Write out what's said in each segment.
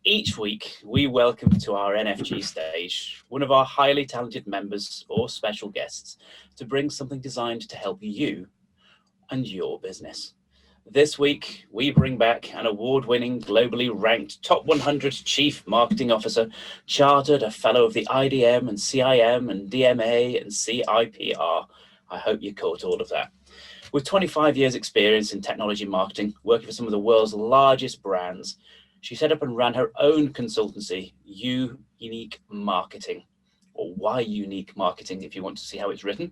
Each week, we welcome to our NFG stage one of our highly talented members or special guests to bring something designed to help you and your business. This week, we bring back an award-winning, globally ranked Top 100 Chief Marketing Officer, chartered a fellow of the IDM and CIM and DMA and CIPR. I hope you caught all of that. With 25 years experience in technology marketing, working for some of the world's largest brands, she set up and ran her own consultancy, YUnique Marketing, or YUnique Marketing, if you want to see how it's written,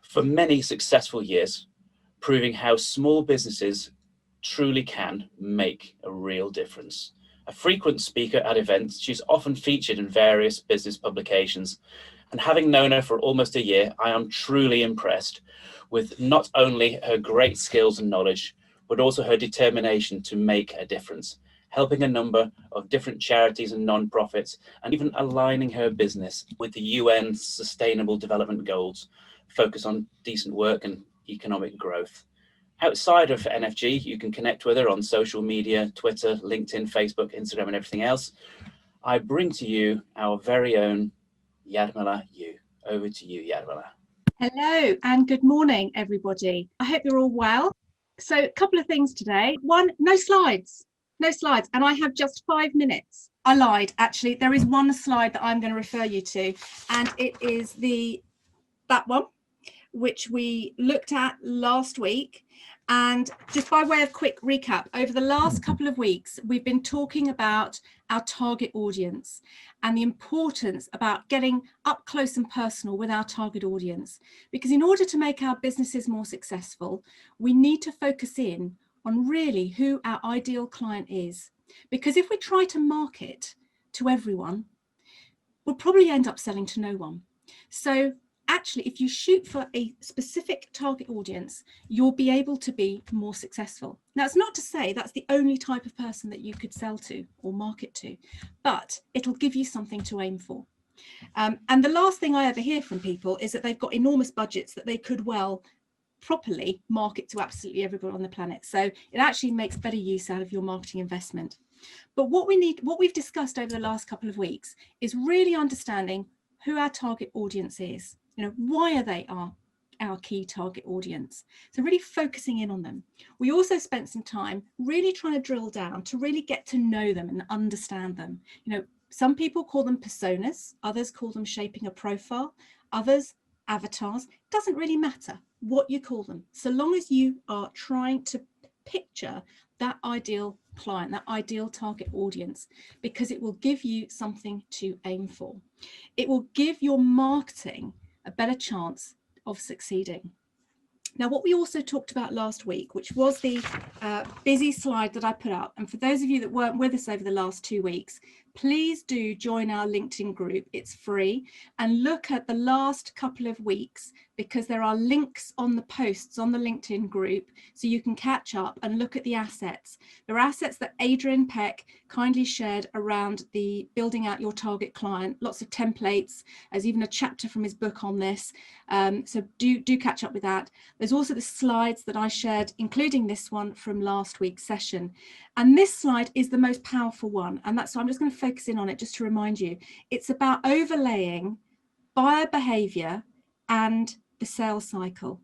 for many successful years, proving how small businesses truly can make a real difference. A frequent speaker at events, she's often featured in various business publications. And having known her for almost a year, I am truly impressed with not only her great skills and knowledge, but also her determination to make a difference, helping a number of different charities and non-profits, and even aligning her business with the UN Sustainable Development Goals, focus on decent work and economic growth. Outside of NFG, you can connect with her on social media, Twitter, LinkedIn, Facebook, Instagram, and everything else. I bring to you our very own Jarmila Yu. Over to you, Jarmila. Hello and good morning, everybody. I hope you're all well. So a couple of things today. One, no slides, and I have just 5 minutes. I lied, actually. There is one slide that I'm going to refer you to, and it is that one, which we looked at last week. And just by way of quick recap, over the last couple of weeks, we've been talking about our target audience and the importance about getting up close and personal with our target audience. Because in order to make our businesses more successful, we need to focus in on really who our ideal client is. Because if we try to market to everyone, we'll probably end up selling to no one. So actually, if you shoot for a specific target audience, you'll be able to be more successful. Now, it's not to say that's the only type of person that you could sell to or market to, but it'll give you something to aim for. And the last thing I ever hear from people is that they've got enormous budgets that they could well properly market to absolutely everyone on the planet. So it actually makes better use out of your marketing investment. But what we've discussed over the last couple of weeks is really understanding who our target audience is. You know, why are they our key target audience? So really focusing in on them. We also spent some time really trying to drill down to really get to know them and understand them. You know, some people call them personas, others call them shaping a profile, others avatars. It doesn't really matter what you call them, so long as you are trying to picture that ideal client, that ideal target audience, because it will give you something to aim for. It will give your marketing a better chance of succeeding. Now, what we also talked about last week, which was the busy slide that I put up, and for those of you that weren't with us over the last 2 weeks, please do join our LinkedIn group. It's free, and look at the last couple of weeks, because there are links on the posts on the LinkedIn group, so you can catch up and look at the assets. There are assets that Adrian Peck kindly shared around the building out your target client, lots of templates. There's even a chapter from his book on this, so do catch up with that. There's also the slides that I shared, including this one from last week's session. And this slide is the most powerful one, and that's why I'm just going to focus in on it just to remind you. It's about overlaying buyer behavior and the sales cycle.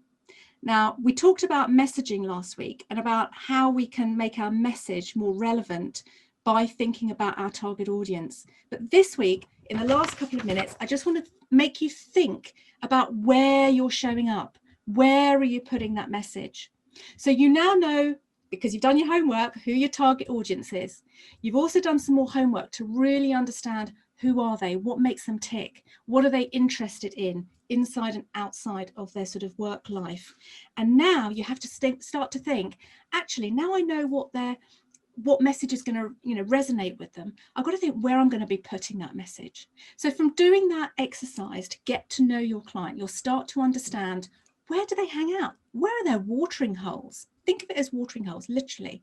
Now, we talked about messaging last week and about how we can make our message more relevant by thinking about our target audience. But this week, in the last couple of minutes, I just want to make you think about where you're showing up. Where are you putting that message? So you now know, because you've done your homework, who your target audience is. You've also done some more homework to really understand who are they, what makes them tick, what are they interested in, inside and outside of their sort of work life. And now you have to start to think, actually, now I know what message is going to resonate with them. I've got to think where I'm going to be putting that message. So from doing that exercise to get to know your client, you'll start to understand, where do they hang out? Where are their watering holes? Think of it as watering holes, literally.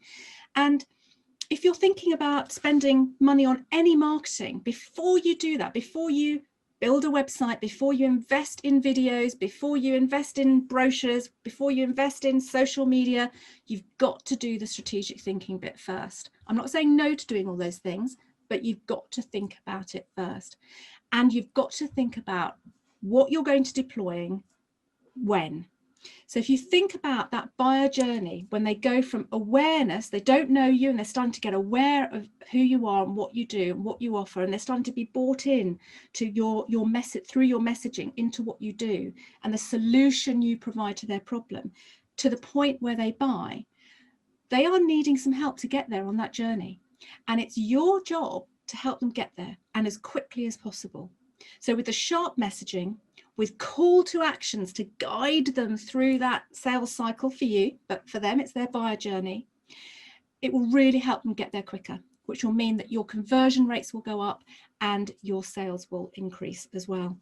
And if you're thinking about spending money on any marketing, before you do that, before you build a website, before you invest in videos, before you invest in brochures, before you invest in social media, you've got to do the strategic thinking bit first. I'm not saying no to doing all those things, but you've got to think about it first. And you've got to think about what you're going to deploying when. So if you think about that buyer journey, when they go from awareness, they don't know you and they're starting to get aware of who you are and what you do and what you offer, and they're starting to be bought in to your message, through your messaging, into what you do and the solution you provide to their problem, to the point where they buy, they are needing some help to get there on that journey. And it's your job to help them get there, and as quickly as possible. So with the sharp messaging, with call to actions to guide them through that sales cycle for you, but for them, it's their buyer journey. It will really help them get there quicker, which will mean that your conversion rates will go up and your sales will increase as well.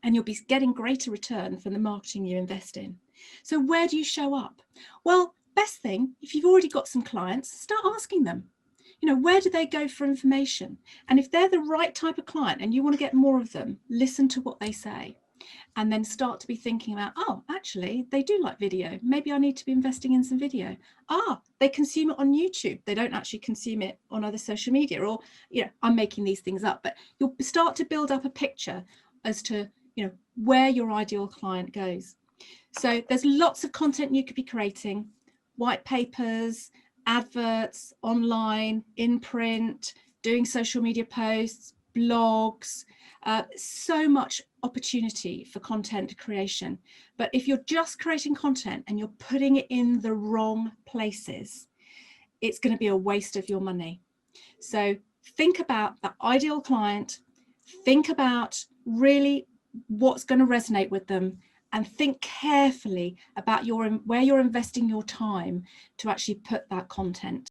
And you'll be getting greater return from the marketing you invest in. So where do you show up? Well, best thing, if you've already got some clients, start asking them. Where do they go for information? And if they're the right type of client and you want to get more of them, listen to what they say. And then start to be thinking about, oh, actually, they do like video. Maybe I need to be investing in some video. They consume it on YouTube. They don't actually consume it on other social media. Or, I'm making these things up. But you'll start to build up a picture as to, where your ideal client goes. So there's lots of content you could be creating, white papers, adverts, online, in print, doing social media posts, blogs, so much opportunity for content creation. But if you're just creating content and you're putting it in the wrong places, it's going to be a waste of your money. So think about the ideal client, think about really what's going to resonate with them, and think carefully about where you're investing your time to actually put that content.